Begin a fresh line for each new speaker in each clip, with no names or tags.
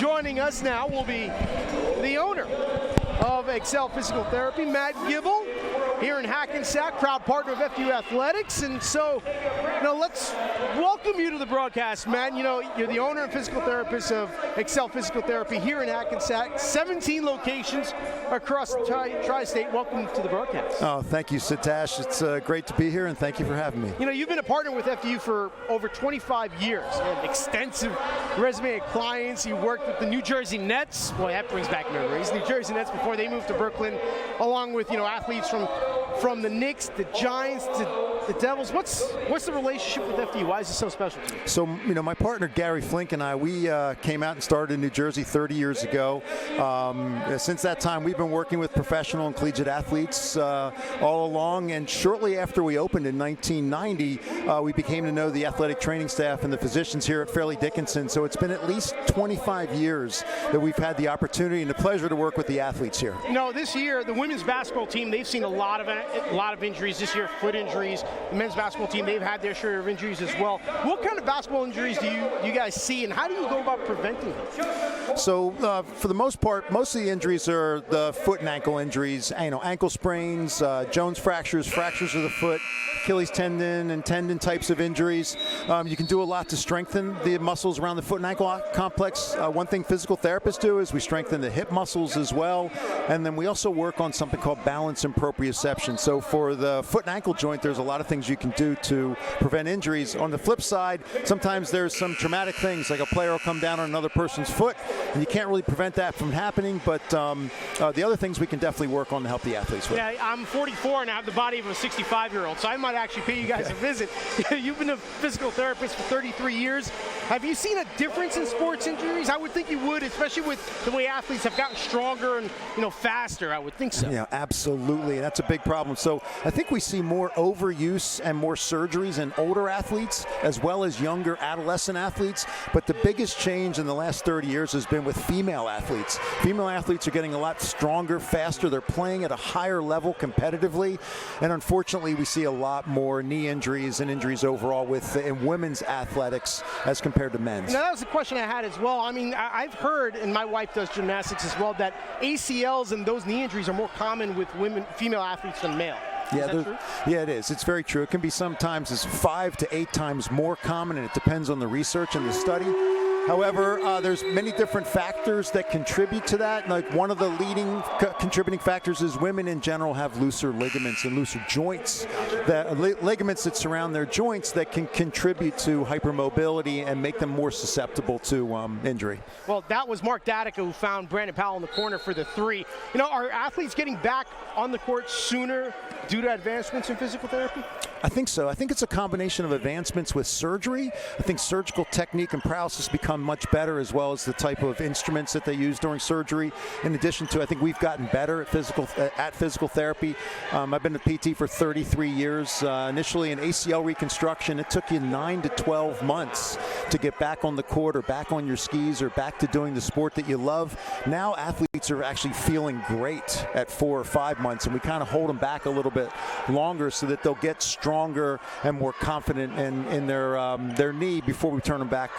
Joining us now will be the owner of Excel Physical Therapy, Matt Gibble, here in Hackensack, proud partner of FDU Athletics. And so, let's welcome you to the broadcast, Matt. You're the owner and physical therapist of Excel Physical Therapy here in Hackensack, 17 locations across the tri-state. Welcome to the broadcast.
Oh, thank you, Sitash. It's great to be here, and thank you for having me.
You've been a partner with FDU for over 25 years. You have an extensive resume of clients. You worked with the New Jersey Nets. Boy, that brings back memories. New Jersey Nets before they moved to Brooklyn, along with athletes from the Knicks, the Giants, to the Devils. What's the relationship with FDU? Why is it so special to you?
So, my partner Gary Flink and I, we came out and started in New Jersey 30 years ago. Since that time, we've been working with professional and collegiate athletes all along. And shortly after we opened in 1990, we became to know the athletic training staff and the physicians here at Fairleigh Dickinson. So it's been at least 25 years that we've had the opportunity and the pleasure to work with the athletes here.
This year, the women's basketball team, they've seen a lot of injuries this year, foot injuries. The men's basketball team, they've had their share of injuries as well. What kind of basketball injuries do you guys see, and how do you go about preventing them?
So for the most part, most of the injuries are the foot and ankle injuries, ankle sprains, Jones fractures of the foot, Achilles tendon and tendon types of injuries. You can do a lot to strengthen the muscles around the foot and ankle complex. One thing physical therapists do is we strengthen the hip muscles as well, and then we also work on something called balance and proprioception. So for the foot and ankle joint, there's a lot of things you can do to prevent injuries. On the flip side, sometimes there's some traumatic things, like a player will come down on another person's foot, and you can't really prevent that from happening, but the other things we can definitely work on to help the athletes with.
Yeah, I'm 44 and I have the body of a 65-year-old, so I might actually pay you guys a visit. You've been a physical therapist for 33 years. Have you seen a difference in sports injuries? I would think you would, especially with the way athletes have gotten stronger and faster. I would think so.
Yeah, absolutely, and that's a big problem. So I think we see more overuse and more surgeries in older athletes as well as younger adolescent athletes. But the biggest change in the last 30 years has been with female athletes. Female athletes are getting a lot stronger, faster. They're playing at a higher level competitively, and unfortunately, we see a lot more knee injuries and injuries overall in women's athletics as compared to men's.
Now, that was the question I had as well. I've heard, and my wife does gymnastics as well, that ACLs and those knee injuries are more common with female athletes than male.
Yeah, it is. It's very true. It can be sometimes as 5 to 8 times more common, and it depends on the research and the study. However, there's many different factors that contribute to that. Like one of the leading contributing factors is women in general have looser ligaments and looser joints, ligaments that surround their joints that can contribute to hypermobility and make them more susceptible to injury.
Well, that was Mark Datica who found Brandon Powell in the corner for the three. Are athletes getting back on the court sooner due to advancements in physical therapy?
I think so. I think it's a combination of advancements with surgery. I think surgical technique and prowess has become much better, as well as the type of instruments that they use during surgery. In addition to, I think we've gotten better at physical therapy. I've been a PT for 33 years. Initially an ACL reconstruction, it took you 9 to 12 months to get back on the court or back on your skis or back to doing the sport that you love. Now athletes are actually feeling great at 4 or 5 months, and we kind of hold them back a little bit longer so that they'll get stronger and more confident in their knee before we turn them back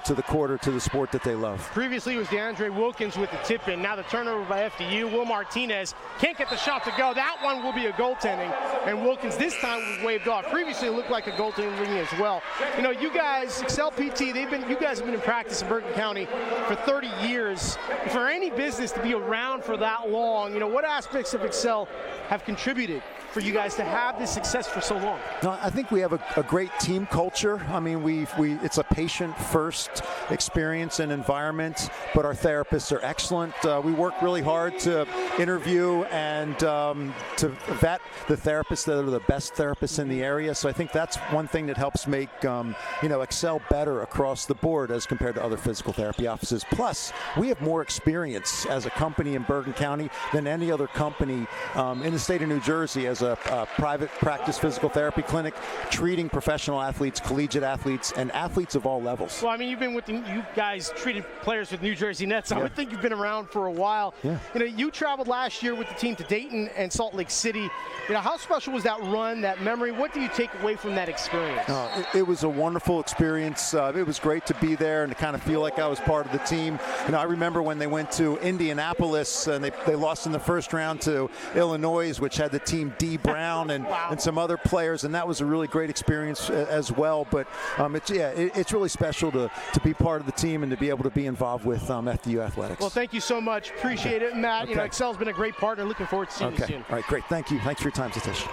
to the court or to the sport that they love.
Previously it was DeAndre Wilkins with the tip-in. Now the turnover by FDU. Will Martinez can't get the shot to go. That one will be a goaltending, and Wilkins this time was waved off. Previously it looked like a goaltending as well. You guys, Excel PT, you guys have been in practice in Bergen County for 30 years. For any business to be around for that long, what aspects of Excel have contributed for you guys to have this success for so long?
No, I think we have a great team culture. It's a patient-first experience and environment, but our therapists are excellent. We work really hard to interview and to vet the therapists that are the best therapists in the area. So I think that's one thing that helps make Excel better across the board as compared to other physical therapy offices. Plus, we have more experience as a company in Bergen County than any other company in the state of New Jersey as a private practice physical therapy clinic, treating professional athletes, collegiate athletes, and athletes of all levels.
Well, I mean, you've been with you guys treated players with New Jersey Nets. So I would think you've been around for a while.
Yeah.
You know, you traveled last year with the team to Dayton and Salt Lake City. You know, how special was that run, that memory? What do you take away from that experience?
It was a wonderful experience. It was great to be there and to kind of feel like I was part of the team. You know, I remember when they went to Indianapolis and they lost in the first round to Illinois, which had the team D. Brown and,
wow.
and some other players, and that was a really great experience as well. But it's really special to be part of the team and to be able to be involved with FDU athletics.
Well, thank you so much. Appreciate it, Matt.
Okay.
You know, Excel's been a great partner. Looking forward to seeing you soon.
All right, great. Thank you. Thanks for your time, Satish.